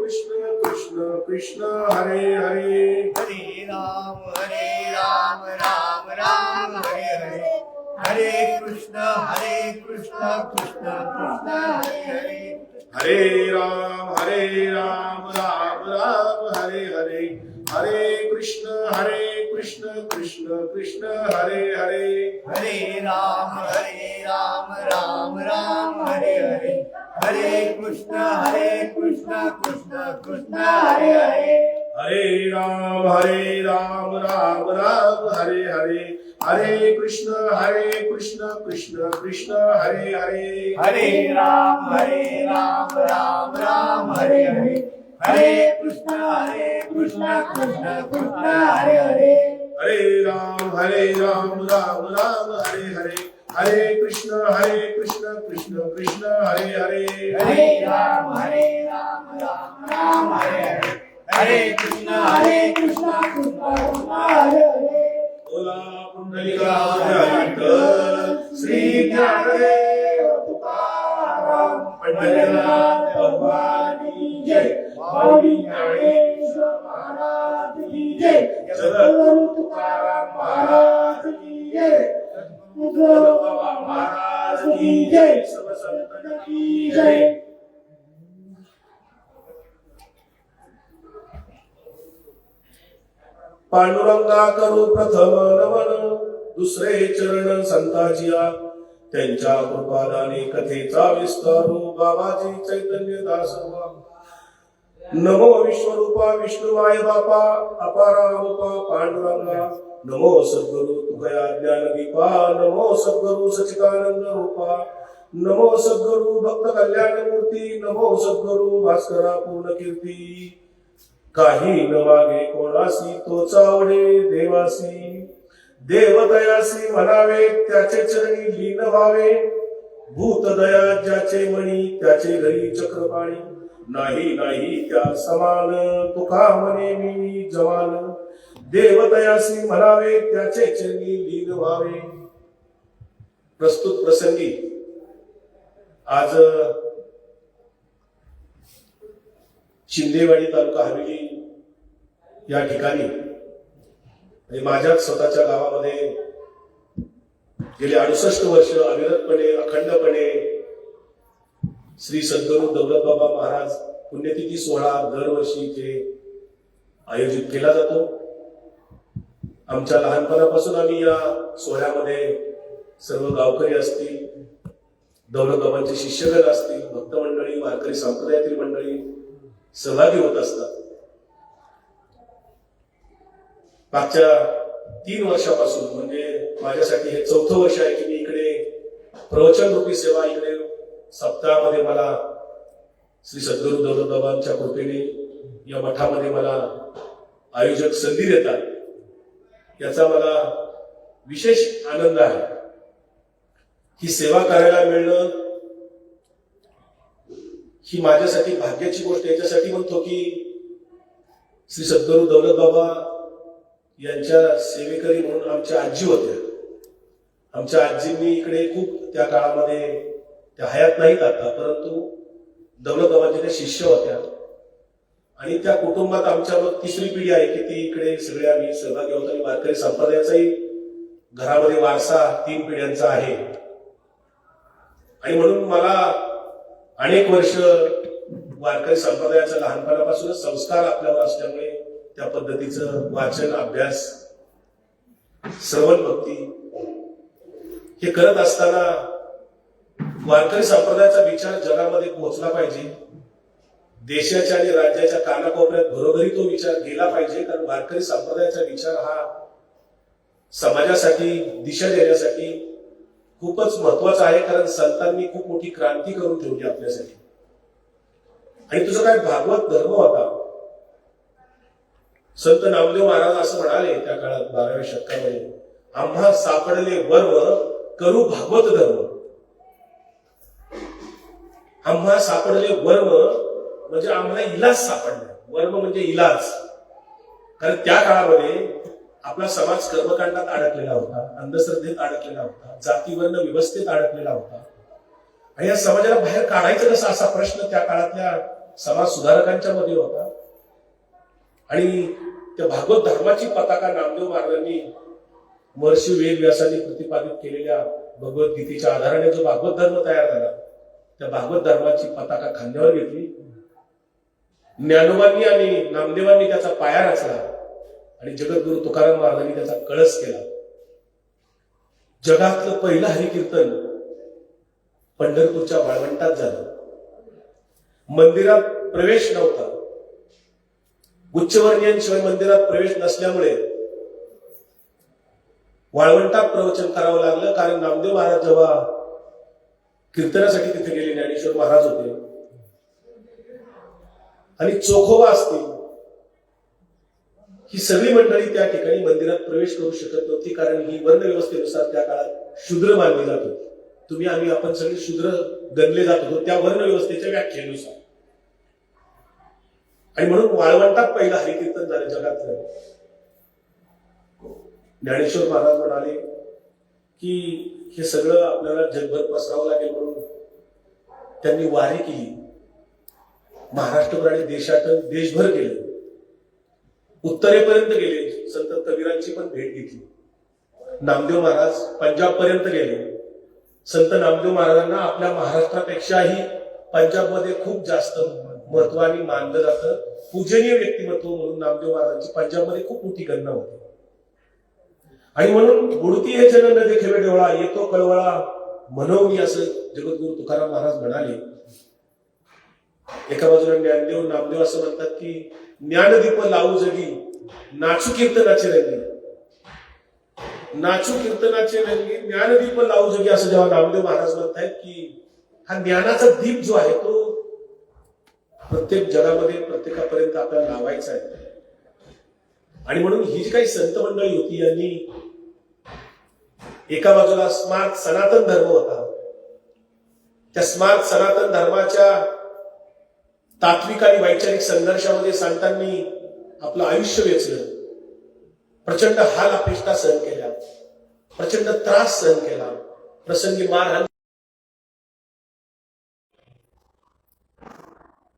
कृष्ण कृष्ण कृष्ण हरे हरे हरे राम राम राम हरे हरे हरे कृष्ण कृष्ण कृष्ण हरे हरे हरे राम राम राम हरे हरे हरे कृष्ण कृष्ण कृष्ण हरे हरे हरे राम राम हरे हरे हरे कृष्ण कृष्ण कृष्ण हरे हरे हरे राम राम राम हरे हरे हरे कृष्ण कृष्ण कृष्ण हरे हरे हरे राम राम हरे हरे हरे कृष्ण कृष्ण कृष्ण हरे हरे हरे राम राम राम हरे हरे हरे कृष्ण कृष्ण कृष्ण हरे हरे हरे राम राम हरे हरे हरे कृष्ण कृष्ण कृष्ण हरे हरे बोला पुंडलिकावजा विठ्ठल श्री ज्ञानदेव तुकाराम पंढरीनाथ भगवान की जय स्वामी ज्ञानेश्वर महाराज की जय सद्गुरु तुकाराम महाराज की जय सद्गुरु बाबा महाराज की जय सब संतन की जय पांडुरंगा करू प्रथम नमन दुसरे चरण संताजिया त्यांच्या कृपादाने कथेचा विस्तारू बाबाजी चैतन्य दास नमो विश्वरूपा विष्णुमाय बापा अपारारूपा पांडुरंगा नमो सद्गुरु तुकया ज्ञानदीपा नमो सद्गुरु सच्चिदानंद रूपा नमो सद्गुरु भक्त कल्याण मूर्ती नमो सद्गुरु भास्करा पूर्ण कीर्ती काही न मागे कोणासी तोच आवडे देवासी देवदयासी म्हणावे त्याचे चरणी लीन व्हावे भूतदया ज्याचे मणी त्याचे घरी चक्रपाणी नाही त्या समान तुका म्हणे मी जवान देवदयासी म्हणावे त्याचे चरणी लीन व्हावे. प्रस्तुत प्रसंगी आज शिंदेवाडी तालुका हवेली या ठिकाणी आणि माझ्याच स्वतःच्या गावामध्ये गेले 68 वर्ष अविरतपणे अखंडपणे श्री सद्गुरु दौलतबाबा महाराज पुण्यतिथी सोहळा दरवर्षी ते आयोजित केला जातो. आमच्या लहानपणापासून आम्ही या सोहळ्यामध्ये सर्व गावकरी असतील, दौलतबाबांचे शिष्यगण असतील, भक्त मंडळी, वारकरी संप्रदायातील मंडळी सहभागी होत असतात. मागच्या 3 वर्षापासून म्हणजे माझ्यासाठी हे 4थं वर्ष आहे की मी इकडे प्रवचन रूपी सेवा इकडे सप्ताहामध्ये मला श्री सद्गुरु दौलतबाबांच्या कृपेने या मठामध्ये मला आयोजक संधी देतात. याचा मला विशेष आनंद आहे. ही सेवा करायला मिळणं ही माझ्यासाठी भाग्याची गोष्ट. याच्यासाठी म्हणतो की श्री सद्गुरु दौलतबाबा यांच्या सेवेकरी म्हणून आमच्या आजी होत्या. आमच्या आजींनी इकडे खूप त्या काळामध्ये त्या हयात नाहीत आता, परंतु दौलतबाबांच्या त्या शिष्य होत्या आणि त्या कुटुंबात आमच्या मग 3री पिढी आहे की ती इकडे सगळे आम्ही सहभागी होतो. आणि वारकरी संप्रदायाचाही घरामध्ये वारसा 3 पिढ्यांचा आहे. आणि म्हणून मला अनेक वर्ष वारकरी संप्रदायाचा लहानपणापासूनच संस्कार आपल्यावर असल्यामुळे त्या पद्धतीचं वाचन, अभ्यास, श्रवण, भक्ती हे करत असताना वारकरी संप्रदायाचा विचार जगामध्ये पोहोचला पाहिजे. देशाच्या आणि राज्याच्या कानाकोपऱ्यात घरोघरी तो विचार गेला पाहिजे. कारण वारकरी संप्रदायाचा विचार हा समाजासाठी दिशा देण्यासाठी खूपच महत्वाचा आहे. कारण संतांनी खूप मोठी क्रांती करून ठेवली आपल्यासाठी. आणि तुझा काय भागवत धर्म होता. संत नामदेव महाराज असं म्हणाले त्या काळात 12व्या शतकामध्ये, आम्हा सापडले वर्म करू भागवत धर्म. आम्हा सापडले वर्म म्हणजे आम्हाला इलाज सापडला. वर्म म्हणजे इलाज. कारण त्या काळामध्ये आपला समाज कर्मकांडात अडकलेला होता, अंधश्रद्धेत अडकलेला होता, जातीवर्ण व्यवस्थेत अडकलेला होता. आणि या समाजाला बाहेर काढायचं कसं असा प्रश्न त्या काळातल्या समाज सुधारकांच्या मध्ये होता आणि त्या भागवत धर्माची पताका नामदेव महाराजांनी महर्षी वेदव्यासांनी प्रतिपादित केलेल्या भगवद्गीतेच्या आधाराने जो भागवत धर्म तयार झाला त्या भागवत धर्माची पताका खांद्यावर घेतली. ज्ञानोबांनी आणि नामदेवांनी त्याचा पाया रचला आणि जगद्गुरु तुकाराम महाराजांनी त्याचा कळस केला. जगातलं पहिलं हरिकीर्तन पंढरपूरच्या वाळवंटात झालं. मंदिरात प्रवेश नव्हता. उच्चवर्णीयांशिवाय मंदिरात प्रवेश नसल्यामुळे वाळवंटात प्रवचन करावं लागलं. कारण नामदेव महाराज जेव्हा कीर्तनासाठी तिथे गेले ज्ञानेश्वर महाराज होते आणि चोखोबा असतील ही सगळी मंडळी त्या ठिकाणी मंदिरात प्रवेश करू शकत नव्हती. कारण ही वर्ण व्यवस्थेनुसार त्या काळात शूद्र मानली जात होती. तुम्ही आम्ही आपण सगळे शूद्र गणले जात होतो त्या वर्ण व्यवस्थेच्या व्याख्येनुसार. आणि म्हणून वाळवंटात पहिलं हरिकीर्तन झालं जगातलं. ज्ञानेश्वर महाराज म्हणाले की हे सगळं आपल्याला जगभर पसरावं लागेल म्हणून त्यांनी वारी केली. महाराष्ट्रभर आणि देशभर गेले. उत्तरेपर्यंत गेले. संत कबीरांची पण भेट घेतली. नामदेव महाराज पंजाब पर्यंत गेले. संत नामदेव महाराजांना आपल्या महाराष्ट्रापेक्षाही पंजाबमध्ये खूप जास्त महत्वाने मानलं जातं. पूजनीय व्यक्तिमत्व म्हणून नामदेव महाराजांची पंजाबमध्ये खूप मोठी गणना होती. आणि म्हणून गुडती हे जन न देखेवे डोळा येतो कळवळा म्हणून असं जगद्गुरु तुकाराम महाराज म्हणाले. एका बाजूला ज्ञानदेव नामदेव असं म्हणतात की ज्ञानदीप लावू जगी नाचू कीर्तनाचे रंगी. नाचू कीर्तनाचे रंगी ज्ञानदीप लावू जगी असं जेव्हा नामदेव महाराज म्हणतायत की हा ज्ञानाचा दीप जो आहे तो प्रत्येक जगामध्ये प्रत्येकापर्यंत आपल्याला लावायचा आहे. आणि म्हणून ही जी काही संत मंडळी होती यांनी एका बाजूला स्मार्ट सनातन धर्म होता. त्या स्मार्ट सनातन धर्माच्या तात्विक आणि वैचारिक संघर्षामध्ये संतांनी आपलं आयुष्य वेचलं. प्रचंड हाल अपेष्टा सहन केल्या. प्रचंड त्रास सहन केला. प्रसंगी मारहाण.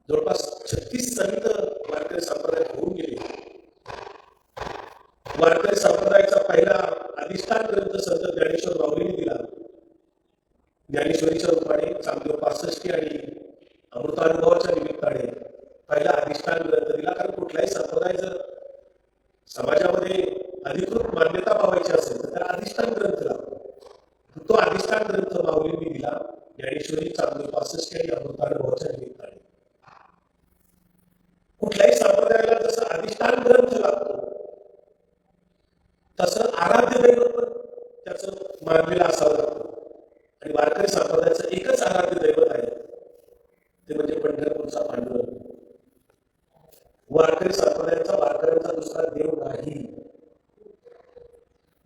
जवळपास 36 संत वारकरी संप्रदायात होऊन गेले. वारकरी संप्रदायाचा पहिला अधिष्ठान ग्रंथ संत ज्ञानेश्वर माऊलींनी दिला. ज्ञानेश्वरीच्या रूपाने चांगदेव 65 आणि अमृतानुभवाच्या निमित्ताने पहिला अधिष्ठान ग्रंथ दिला. कारण कुठलाही संप्रदाय जर समाजामध्ये अधिकृत मान्यता पावायची असेल तर त्याला अधिष्ठान ग्रंथ लागतो. तो अधिष्ठान ग्रंथ माऊलींनी दिला. ज्ञानेश्वरी चांगदेव 65 आणि अमृतानुभवाच्या निमित्ताने. कुठल्याही संप्रदायाला जसं अधिष्ठान ग्रंथ लागतो तसं आराध्य दैवत पण त्याचं मानलेलं असावं लागतं. आणि वारकरी संप्रदायाचं एकच आराध्य दैवत आहे ते म्हणजे पंढरपूरचा पांडुरंग. वारकरी संप्रदायाचा वारकऱ्यांचा दुसरा देव नाही.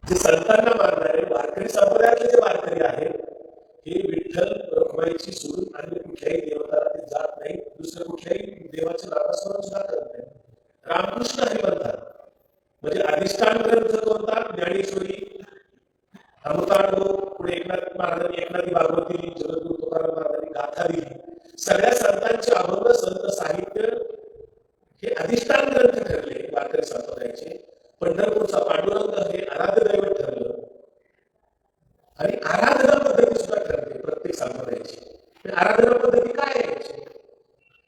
जे संतांना मानणारे वारकरी संप्रदायातले जे वारकरी आहेत हे विठ्ठल रखुमाईची सोडून आणि कुठल्याही देवताला ते जात नाही. दुसऱ्या कुठल्याही देवाचे नामस्मरण सुद्धा करत नाही. रामकृष्ण हरी म्हणतात. म्हणजे अधिष्ठान ग्रंथ कोणता? ज्ञानेश्वरी, अमृतानुभव, पुढे एकनाथ महाराजांनी एकनाथी भागवती, जगद्गुरु तुकाराम महाराजांनी गाथा दिली. सगळ्या संतांचे अभंग संत साहित्य हे अधिष्ठान ग्रंथ ठरले वारकरी संप्रदायाचे. पंढरपूरचा पांडुरंग हे आराध्य दैवत ठरलं आणि आराधना पद्धती सुद्धा ठरते प्रत्येक संप्रदायाची. आराधना पद्धती काय आहे?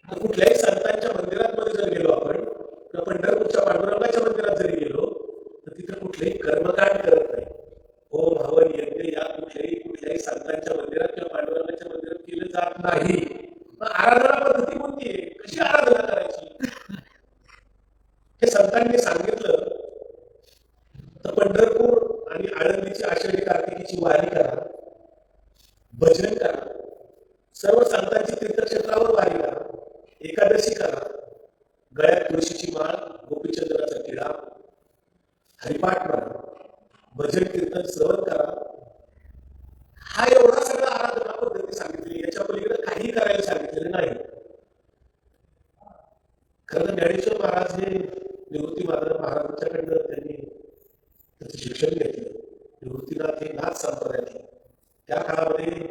तर कुठल्याही संतांच्या मंदिरांमध्ये जर गेलो आपण किंवा पंढरपूरच्या पांडुरंगाच्या मंदिरात जरी गेलो तर तिथे कुठलेही कर्मकांड करत नाही. ओम हवन यज्ञ या कुठल्याही संतांच्या मंदिरात किंवा पांडुरंगाच्या मंदिरात केलं जात नाही. आराधना पद्धती कोणती आहे? कशी आराधना करायची हे संतांनी सांगितलं. तर पंढरपूर आणि आळंदीची आषाढी कार्तिकीची वारी करा, भजन करा, सर्व संतांची तीर्थक्षेत्रावर वारी करा, एकादशी करा, गळ्यात तुळशीची माळ, गोपीचंद्राचा किडा, हरिपाठ म्हणा, भजन कीर्तन श्रवण करा. हा एवढा सगळा आराधना पद्धती सांगितली. याच्या पलीकडे काही करायला सांगितलेलं नाही. खरं ज्ञानेश्वर महाराज हे निवृत्ती महाराजांच्याकडनं त्यांनी त्याचं शिक्षण घेतलं. निवृत्तीनाथ हे नाथ संप्रदायातले. त्या काळामध्ये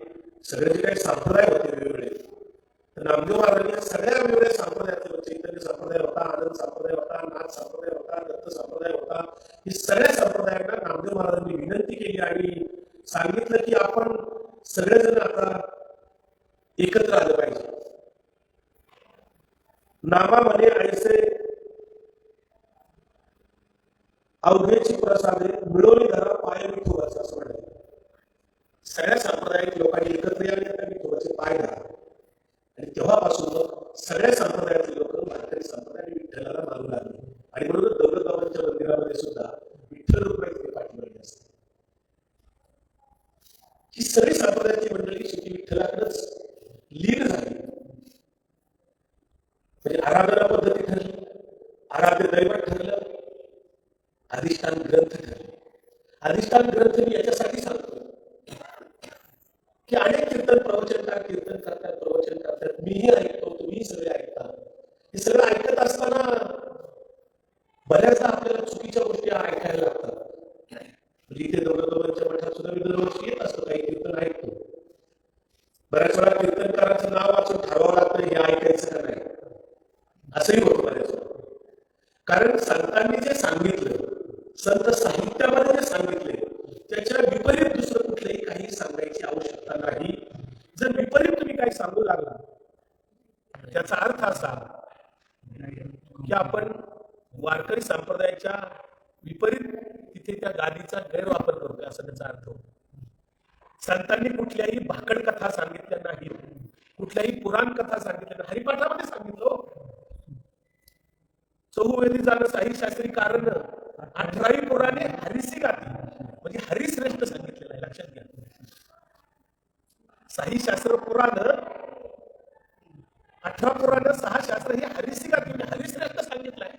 सगळे जे काही संप्रदाय होते वेगवेगळे तर नामदेव महाराजांनी या सगळ्या वेगवेगळ्या संप्रदायातले चैतन्य संप्रदाय होता, आनंद संप्रदाय होता, नाथ संप्रदाय होता, दत्त संप्रदाय होता, ही सगळ्या संप्रदायांना नामदेव महाराजांनी विनंती केली आणि सांगितलं की आपण सगळेजण आता एकत्र आलं पाहिजे. नामा म्हणे ऐसे अवघेची प्रसादे मिळवली धरा पाय विठोबाचा, असं म्हणाले. सगळ्या सांप्रदायिक लोकांनी एकत्र यावे त्या विठोबाचे पाय धरा. आणि तेव्हापासून मग सगळ्या संप्रदायातले लोक वारकरी संप्रदाय विठ्ठलाला मानू लागले. आणि म्हणून दौलतबाबांच्या मंदिरामध्ये सुद्धा विठ्ठल रुपये पाठीमागे असते. ही सगळी संप्रदायाची मंडळी शेवटी विठ्ठलाकडेच लीन झाली. म्हणजे आराधना पद्धती ठरली, आराध्य दैवत ठरलं, अधिष्ठान ग्रंथ ठरले. अधिष्ठान ग्रंथ मी याच्यासाठी सांगतो की अनेक कीर्तनकार प्रवचन करतात, मीही ऐकतो, तुम्ही सगळे ऐकता. हे सगळं ऐकत असताना बऱ्याचदा आपल्याला चुकीच्या गोष्टी ऐकायला लागतात. म्हणजे इथे दौलतबाबांच्या मठात सुद्धा मी दरवर्षी येत असतो, काही कीर्तन ऐकतो. बऱ्याच वेळा कीर्तनकाराचं नाव वाचून ठरवावं लागतं हे ऐकायचं का नाही, असंही होतं बऱ्याच वेळा. कारण संतांनी जे सांगितलं, संत साहित्यामध्ये जे सांगितले त्याच्या विपरीत दुसरं कुठलंही काही सांगायची आवश्यकता नाही. जर विपरीत तुम्ही काही सांगू लागला त्याचा अर्थ असा की आपण वारकरी संप्रदायाच्या विपरीत तिथे त्या गादीचा गैरवापर करतोय, असा त्याचा अर्थ होतो. संतांनी कुठल्याही भाकड कथा सांगितल्या नाहीत, कुठल्याही पुराण कथा सांगितल्या नाही. हरिपाठामध्ये सांगितलं चौवेदी जाणं साई शास्त्री कारण 18 पुराणे हरिसी गाती, म्हणजे हरिश्रेष्ठ सांगितलेलं आहे, लक्षात घ्या. साई शास्त्र पुराण 18 पुराण 6 शास्त्र हे हरिसी गाती म्हणजे हरिश्रेष्ठ सांगितलं आहे.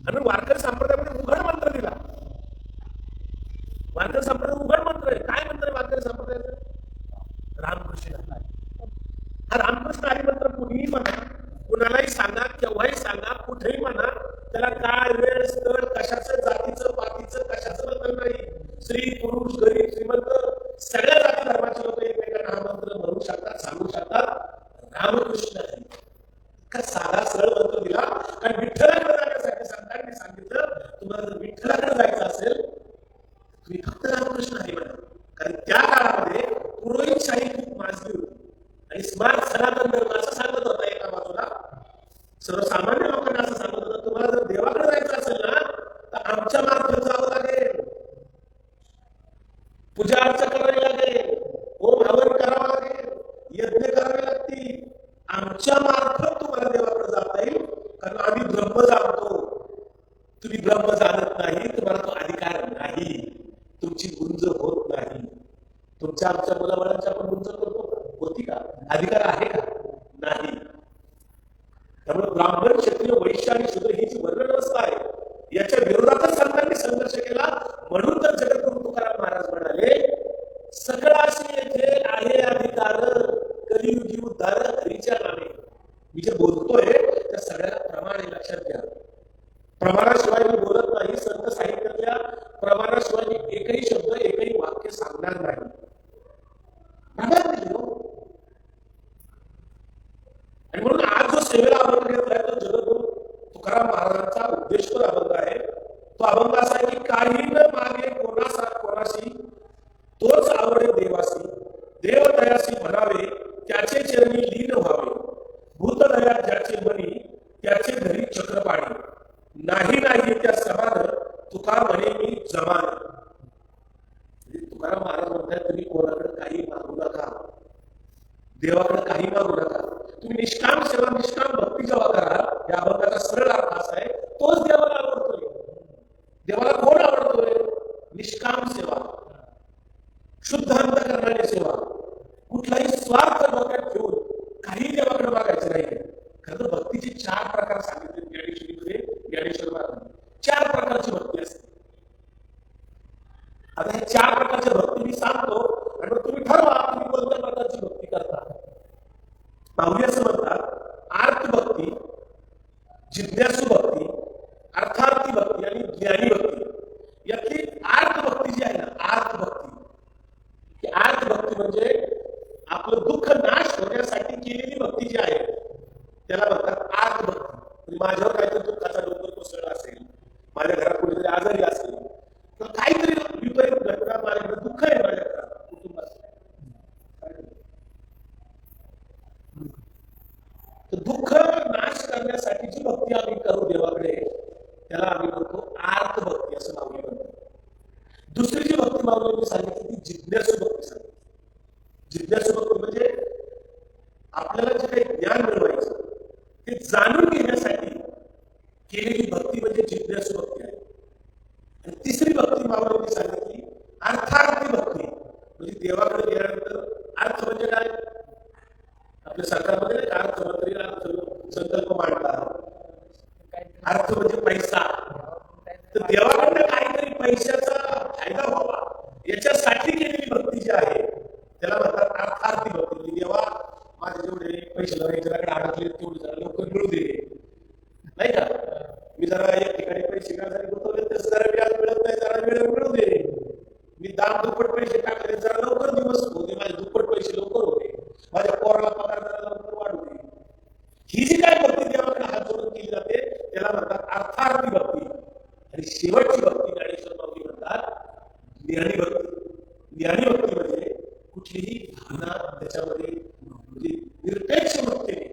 आणि वारकरी संप्रदायामध्ये उघड मंत्र दिला. वारकरी संप्रदाय उघड मंत्र आहे. काय मंत्र आहे वारकरी संप्रदायाचं? रामकृष्ण हरी. हा रामकृष्ण हरी मंत्र कुणीही म्हणा, कुणालाही सांगा, केव्हाही सांगा, कुठेही म्हणा, त्याला काय वेळ स्थळ कशाचं जातीचं पातीचं कशाचं बदल नाही. स्त्री पुरुष गरीब श्रीमंत सगळ्या जाती धर्माचे लोक एकमेकांना हा मंत्र म्हणू शकतात, सांगू शकतात. रामकृष्ण हरी का साधा सरळ मंत्र दिला. कारण विठ्ठलाकडे जाण्यासाठी संतांनी सांगितलं तुम्हाला जर विठ्ठलाकडे जायचं असेल तुम्ही फक्त रामकृष्ण हरी म्हणा. कारण त्या काळामध्ये पुरोहितशाही खूप माजली होती आणि स्मार्ट सनातन धर्म असं सांगत होता एका बाजूला, सर्वसामान्य लोकांना असं सांगत होतं तुम्हाला जर देवाकडे जायचं असेल ना तर आमच्या मार्फत जावं लागेल, पूजा अर्चा करावी लागेल, होम हवन करावं लागेल, यज्ञ करावे लागतील. आमच्या मार्फत तुम्हाला देवाकडे जाता येईल, कारण आम्ही ब्रह्म जाणतो, तुम्ही ब्रह्म जाणत नाही, तुम्हाला तो अधिकार नाही, तुमची गुंज होत नाही. तुमच्या आमच्या मुलाबाळांच्या आपण गुंज करतो का? होती का? अधिकार आहे का? नाही. त्यामुळे ब्राह्मण क्षत्रिय वैश्य आणि शूद्र ही जी वर्णव्यवस्था आहे याच्या विरोधातच संतांनी संघर्ष केला. म्हणून तर जगद्गुरु तुकाराम महाराज म्हणाले सकळाशी येथे आहे अधिकार कलियुगी उद्धार हरीच्या नामे. मी जे बोलतोय त्या सगळ्या प्रमाणे लक्षात घ्या. प्रमाणाशिवाय मी बोलत नाही. संत साहित्यातल्या प्रमाणाशिवाय मी एकही शब्द एकही वाक्य सांगणार नाही. आणि म्हणून आज जो सेवेला अभंग घेतलाय तो जगद्गुरु तुकाराम महाराजांचा उद्देशपूर अभंग आहे. तो अभंग असा आहे की काही न मागे कोणाशी तोच आवडे देवासी, देवदयासी म्हणावे त्याचे चरणी लीन व्हावे, भूतदया ज्याचे मनी त्याचे घरी चक्रपाणी, नाही नाही त्या समान तुका म्हणे मी जमान. तुकाराम महाराज म्हणतात तुम्ही कोणाकडे काही मागू नका, देवाकडे काही मागू नका. तुम्ही निष्काम सेवा निष्काम भक्ती जेव्हा कराल, या अभंगाचा सरळ अर्थ असा आहे तोच देवाला आवडतोय. देवाला कोण आवडतोय? निष्काम सेवा, शुद्ध अंतःकरणाने सेवा, कुठलाही स्वार्थ डोक्यात ठेवून काही देवाकडे मागायचं नाही. खरं तर भक्तीचे 4 प्रकार सांगितले ज्ञानेश्वरीमध्ये. ज्ञानेश्वर महाराज 4 प्रकारची भक्ती असते. आता हे 4 प्रकारच्या भक्ती मी सांगतो आणि मग तुम्ही ठरवा तुम्ही कोणत्या प्रकारची भक्ती करता. माऊली असं म्हणतात आर्त भक्ती, जिज्ञासू भक्ती, अर्थार्थी भक्ती आणि ज्ञानी भक्ती. यातली आर्त भक्ती जी आहे ना, आर्त भक्ती, ही आर्त भक्ती म्हणजे आपलं दुःख नाश होण्यासाठी केलेली भक्ती जी आहे माऊलींनी सांगितली ती जिज्ञासू भक्ती सांगितली. जिज्ञासू भक्ती म्हणजे आपल्याला जे काही ज्ञान मिळवायचं ते जाणून घेण्यासाठी केलेली भक्ती म्हणजे जिज्ञासू भक्ती आहे. आणि तिसरी भक्ती माऊलींनी सांगितली अर्थार्थी भक्ती. म्हणजे देवाकडे गेल्यानंतर अर्थ म्हणजे काय, आपल्या सरकारमध्ये नाही का अर्थमंत्री अर्थ संकल्प मांडतात, अर्थ म्हणजे पैसा. तर देवाकडनं काहीतरी पैशाचा फायदा व्हावा याच्यासाठी केलेली भक्ती जी आहे त्याला म्हणतात अर्थार्थी भक्ती. म्हणजे देवा माझे जेवढे पैसे जराकडे अडकले तेवढे जरा लवकर मिळू दे, नाही का. मी जरा एक ठिकाणी पैसे जरी गुंतवले तसं जरा व्याज मिळत नाही, जरा वेळ मिळू दे. मी दाम दुप्पट पैसे टाकले जरा लवकर दिवस होऊ दे, माझे दुप्पट पैसे लवकर होते, माझ्या पोराला पगार जरा लवकर वाढू दे. ही जी काय भक्ती देवाकडे हात जोडून केली जाते त्याला म्हणतात अर्थार्थी भक्ती. आणि शेवटची भक्ती ज्ञानेश्वर माऊली म्हणतात ज्ञानी भक्ती. ज्ञानी भक्ती म्हणजे कुठलीही भावना त्याच्यामध्ये म्हणजे निरपेक्ष भक्तीने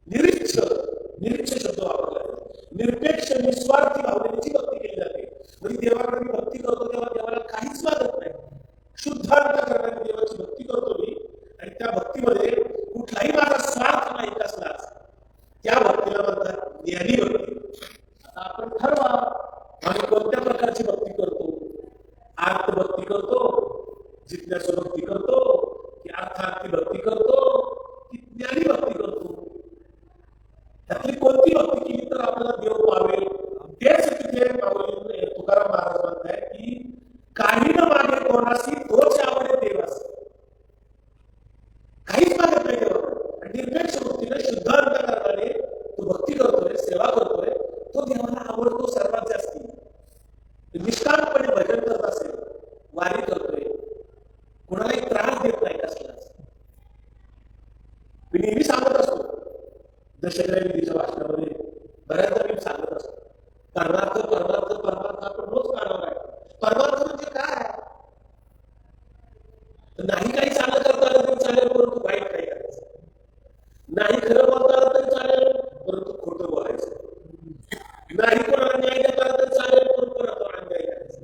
निरीक्ष निरीक्ष शब्द वापरला जातो. निरपेक्ष निस्वार्थी भावनेची भक्ती केली जाते. म्हणजे देवाकडे मी भक्ती करतो तेव्हा देवाला काहीच मागत नाही, शुद्ध अंतःकरणाने देवाची भक्ती करतो मी. आणि त्या भक्तीमध्ये कुठलाही माझा स्वार्थ नाही असलाच त्या भक्तीला म्हणतात ज्ञानी भक्ती. आता आपण ठरवा आम्ही कोणत्या प्रकारची भक्ती करतो. आर्त भक्ती करतो, जिज्ञासू भक्ती करतो, की अर्थार्थी भक्ती करतो, की ज्ञानी भक्ती करतो. त्यातली कोणती भक्ती केली तर आपल्याला देव पावेल. तेच तिथे माऊली तुकाराम महाराज म्हणताय की काही न मागे कोणाशी तोच आवडे देवास. काहीच मागत नाही देवाकडे. आणि निरपेक्ष भक्तीने शुद्ध अंतःकरणाने तो भक्ती करतोय, सेवा करतोय, तो देवाला आवडतो सर्वात जास्ती. निष्कामपणे भजन करत असेल, वारी करतोय, कोणालाही त्रास देत नाही कसलाच. मी नेहमी सांगत असतो दशहरा विधीच्या भाषणामध्ये बऱ्याचदा मी सांगत असतो परमार्थ परमार्थ परमार्थ. आपण रोज काढणार आहे. परमार्थ म्हणजे काय, नाही काही चांगलं करता आलं तरी चालेल परंतु वाईट काही करायचं नाही, खरं बोलता आलं तरी चालेल परंतु खोटं बोलायचं नाही, कोणाला न्याय देता आलं तरी चालेल परंतु कोणाला अन्याय करायचं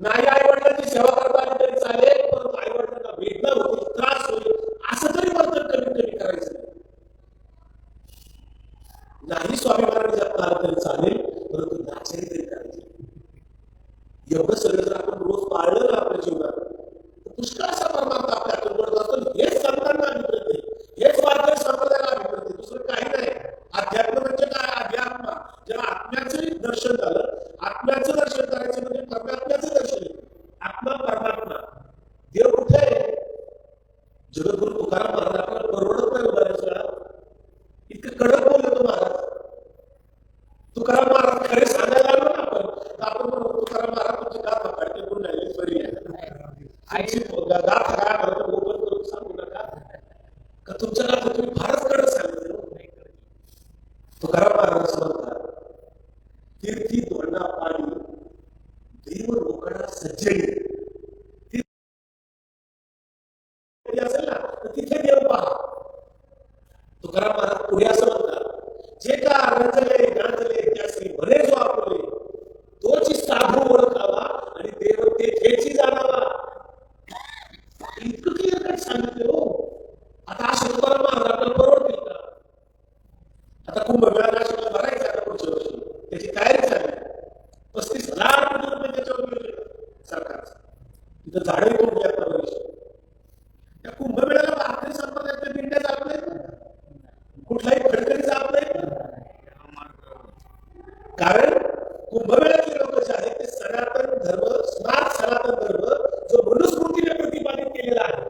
नाही, आई वडिलांची सेवा करता आली तरी चालेल परंतु आई वडिलांना वेदना होईल, त्रास होईल असं तरी वर्तन कमीत कमी करायचं नाही. स्वाभिमानाने जगता आलं तरी चालेल परंतु नाचारी तरी करायचं. एवढं सगळं जर आपण रोज पाळलं ना आपल्या जीवनात पुष्कळाचा परमार्थ आपल्या हातून असतो. हेच संतांना अभिप्रेत आहे, हेच वारकरी संप्रदायाला अभिप्रेत आहे, दुसरं काही नाही. अध्यात्म म्हणजे काय, अध्यात्म जेव्हा आत्म्याचं दर्शन झालं, आत्म्याचं दर्शन करायचं म्हणजे परमात्म्याचं दर्शन आहे. आत्मा परमात्मा देव कुठे आहे. जगद्गुरु तुकाराम महाराज आपल्याला परवडत नाही बऱ्याच वेळा, इतकं कडक बोलले तो महाराज. तुकाराम महाराज खरे सांगायला आलो ना आपण म्हणतो तुकाराम महाराज तुमची गाथ फाडते कोण नाही बरी आहे गाथ काय म्हणतो ओपन करून सांगू नका का तुमच्या गाथ तुम्ही फारच कडक सांगितलं. तुकाराम महाराज म्हणतात तीर्थी धोरणा पाणी देव रोकडा सज्जनी. असेल ना तर तिथे देव पहा. तुकाराम महाराज पुढे असं म्हणतात जे का रंजले गांजले त्यासी भले जो आपले तोची साधू ओळखावा आणि देव तेथेची जाणावा. इतकं क्लिअर कट सांगितलं हो. आता असे तुकाराम महाराज आपल्याला परवडतील का. आता कुंभमेळा नाशिकला भरायचा आता पुढच्या वर्षी त्याची तयारी झाली. 35,000 कोटी रुपये त्याच्यावर मिळले सरकारचं. तिथं झाडे तोडली आता वर्षी. त्या कुंभमेळ्याला भारतीय संप्रदायातल्या दिंड्या जात नाहीत, कुठलाही फडकरी जात नाही. कारण कुंभमेळ्यातले लोक जे आहेत ते सनातन धर्म, स्मार्ट सनातन धर्म जो मनुस्मृतीने प्रतिपादित केलेला आहे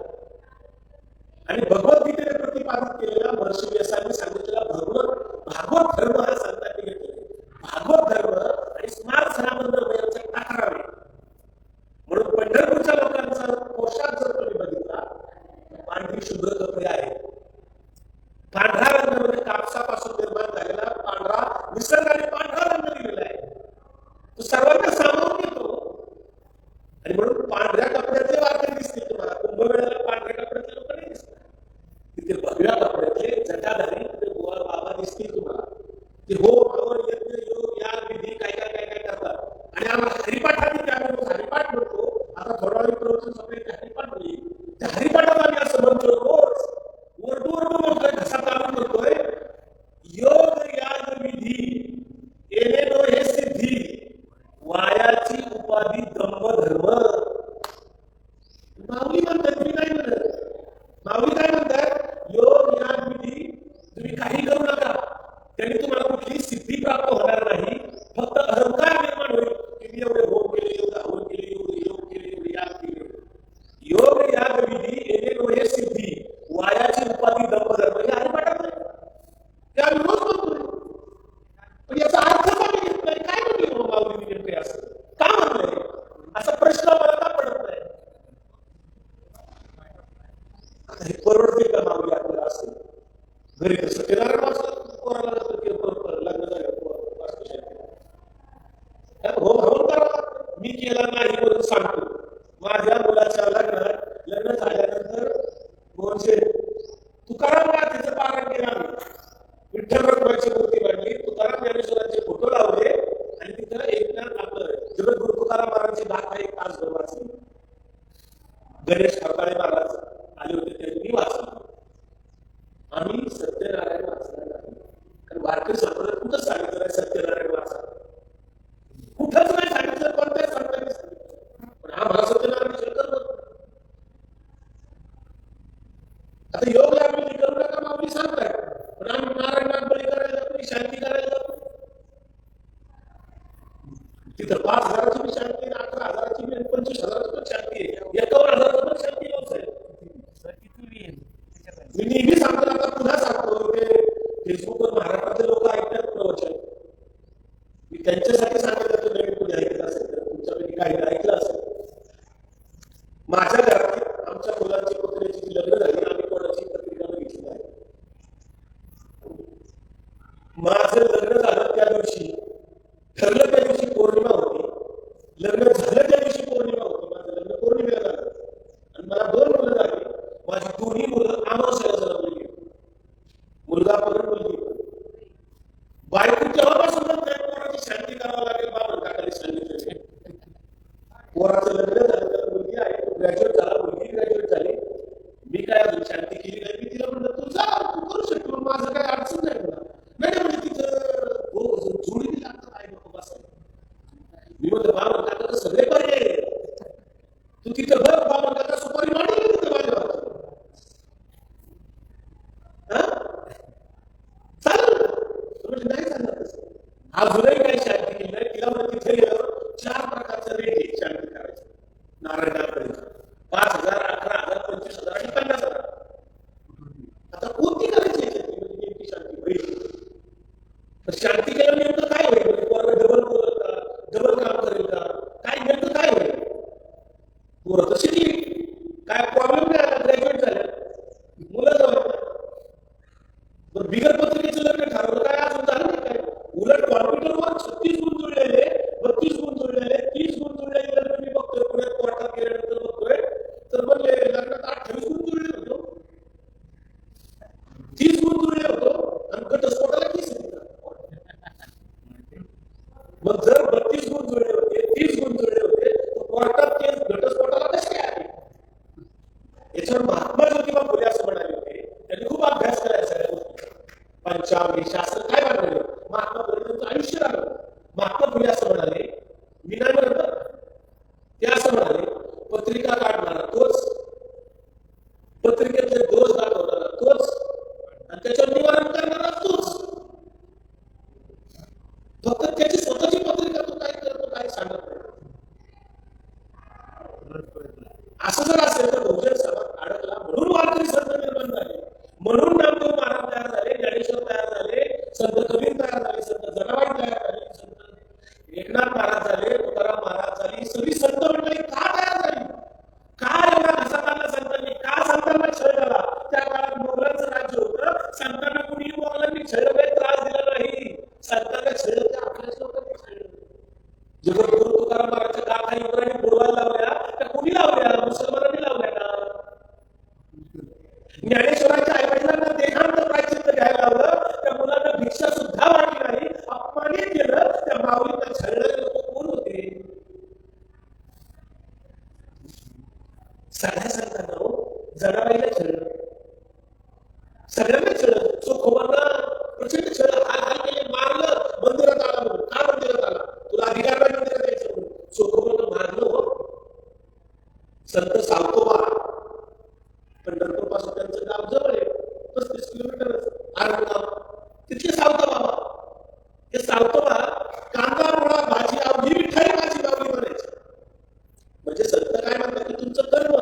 आणि भगवद्गीतेने प्रतिपादित केलेला महर्षी व्यासांनी सांगितलेला भागवत धर्म हा संतांनी घेतलेला. भागवत धर्म आणि स्मार्ट सनातन धर्म यांचा टकराव आहे. म्हणून पंढरपूरच्या लोकांचा पोशाख जर तुम्ही बघितला पांढरी शुभ्र कपडे आहेत, पांढऱ्या रंगामध्ये कापसापासून निर्माण झालेला पांढरा निसर्गाने पांढरा रंग दिलेला आहे. तो सर्वांना सामावून येतो आणि म्हणून पांढऱ्या कपड्यातले वारकरी दिसतील तुम्हाला. कुंभमेळ्याला पांढऱ्या कपड्यातले लोक नाही दिसतात. तिथे भगव्या कपड्यातले जटाधारी तिथे बुवा बाबा दिसतील तुम्हाला. ते हो मावर यज्ञ योग या विधी काय काय काय काय करतात आणि आम्हाला हरिपाठाने त्यावेळेस हरिपाठ म्हणतो गणेश खरकाळे महाराज आले होते, त्यांनी वाचलं. आम्ही सत्यनारायण वाचणार नाही, कारण वारकरी संप्रदायात कुठं सांगितलं आहे सत्यनारायण वाचा? कुठंच नाही सांगितलं, कोणत्याही संतांनी सांगितलं. पण आम्हाला सत्यनारायण शंकर होत. आता योग लागली करू नका माऊली सांगताय, पण आम्ही नारायणात बळी करायला जातो, शांती करायला जातो. तिथं 5,000ची बी शांती, 11,000ची बी, 25,000ची पण शांती आहे, 51,000ची पण शांती आहे. मी नेहमी सांगतो, आता पुन्हा सांगतो, ते फेसबुकवर महाराष्ट्रातले लोक ऐकतात प्रवचन, मी त्यांच्यासाठी सांगायला तर नवीन कोणी ऐकलं असेल तर तुमच्यापैकी काही ऐकलं असेल. माझ्या घरात आमच्या मुलांची पुत्र्याची जी लग्न झाली, आम्ही कोणाची पत्रिका बघितली नाही. माझं लग्न झालं त्या दिवशी, ठरलं त्या दिवशी पौर्णिमा होती, लग्न झालं त्या दिवशी पौर्णिमा होती. माझं लग्न पौर्णिमेला झालं आणि मला 2 मुलं झाली. माझी दोन्ही मुलं अमावस्याला जन्मलेली, मुलगा पण मुलगी पण. बायको तेव्हापासून त्या पोराची शांती करावं लागेल, बाबा काकाने सांगितलं. पोराचं लग्न झालं, तर मुलगी आहे, तो ग्रॅज्युएट झाला, मुलगी ग्रॅज्युएट झाली. मी काय अजून शांती केली नाही. मी तिला म्हणलं तू जा, तू करू शकतो, माझं काय अडचण नाही तुला. नाही म्हणजे तिचं जोडी लागतात आई नको बसायला. मी म्हणतो बाबा काका सगळे पर्याय आहेत, तू तिथं बघ. बाबा काका सुपारी मांडली तिथं माझ्या चालेल, नाही चालणार तसं. अजूनही काही शांती केली नाही. तिला म्हणून तिथे 4 प्रकारचा रेट आहे शांती करायचं नारायणापर्यंत: 5,000, 11,000, 25,000 आणि 50,000. आता कोणती करायची याच्यात म्हणजे नेमकी शांती होईल? शांती केलं नेमकं काय होईल? डबल बोलल का, डबल काम करेल का, काय नेमकं काय होईल? पोरं तर शिकली, काय प्रॉब्लेम नाही आला, ग्रॅज्युएट झाल्या, मुलं जाऊ. बिगर पत्रिकेचं लग्न ठरवलं काय अजून झालं नाही काय? उलट कॉम्प्युटरवर 36 गुण जुळलेले, 32 गुण जुळलेले, 30 गुण जुळलेले लग्न मी बघतोय. पुण्यात कोर्टात गेल्यानंतर बघतोय तर म्हणले लग्नात 28 गुण जुळले होतो, 30 गुण जुळले होतो आणि घटस्फोटाला केस येते. मग जर 32 गुण जुळले होते, 30 गुण जुळले होते, तर कोर्टात केस घटस्फोटाला कसे आले? याच्यावर महात्मा ज्योतिबा फुले असं म्हणाले होते, त्यांनी खूप अभ्यास करायचा आहे पंचांगी शास्त्र काय म्हणाले. महात्मा फुले त्यांचं आयुष्य लागलं. महात्मा फुले असं म्हणाले, मी नाही म्हणत, ते असं म्हणाले, पत्रिका काढणारा तोच, पत्रिकेतले दोष दाखवणारा तोच आणि त्याच्यावर निवारण करणारा तोच. फक्त त्याची स्वतःची पत्रिका तो काय करतो काय सांगत नाही. असं जर असेल तर बहुजन समाज अडकला. म्हणून वारकरी संत निर्माण झाले, म्हणून नामदेव महाराज तयार झाले, ज्ञानेश्वर तयार झाले, संत कबीर तयार झाले, संत जनाबाई तयार झाले, संत एकनाथ महाराज झाले, तुकाराम महाराज झाली. सगळी संत मंडळी का तयार झाली? का एवढा घसा काढला संतांनी? का संतांना छळ झाला? त्या काळात मोगलांचं राज्य होतं, संतांना कुणी मोगलांनी छळ त्रास दिला नाही. संतांना छळ आपल्याच लोकांनी छळ. जगद्गुरु तुकाराम महाराजच्या गाथा इंद्राने बुडवायला लावल्या, त्या कुणी लावल्या? मुसलमानांनी लावल्या ना. ज्ञानेश्वरांच्या आईवडिलांना देहांत प्रायश्चित्त घ्यायला लावलं, त्या मुलांना भिक्षा सुद्धा वाटली नाही, अपमानित केलं. त्या माऊलींना छळणारे लोक कोण होते? सगळ्या संतांना जनाबाईला छळलं, सगळ्यांना छळलं. चोखोबांना प्रचंड छळलं, हाल केले, मारलं. मंदिरात आला म्हणून. का मंदिरात आला? तुला अधिकार नाही मंदिरात यायचं म्हणून. चोखोबांना मारलं. संत सावतोबा, पंढरपूर पासून त्यांचं गाव जवळ आहे, 35 किलोमीटर आरगाव, तिथले सावतोबा. हे सावतोबा कांदा पोळा भाजी अवघी मिठाई माझी माऊली म्हणायची. म्हणजे संत काय म्हणतात की तुमचं कर्म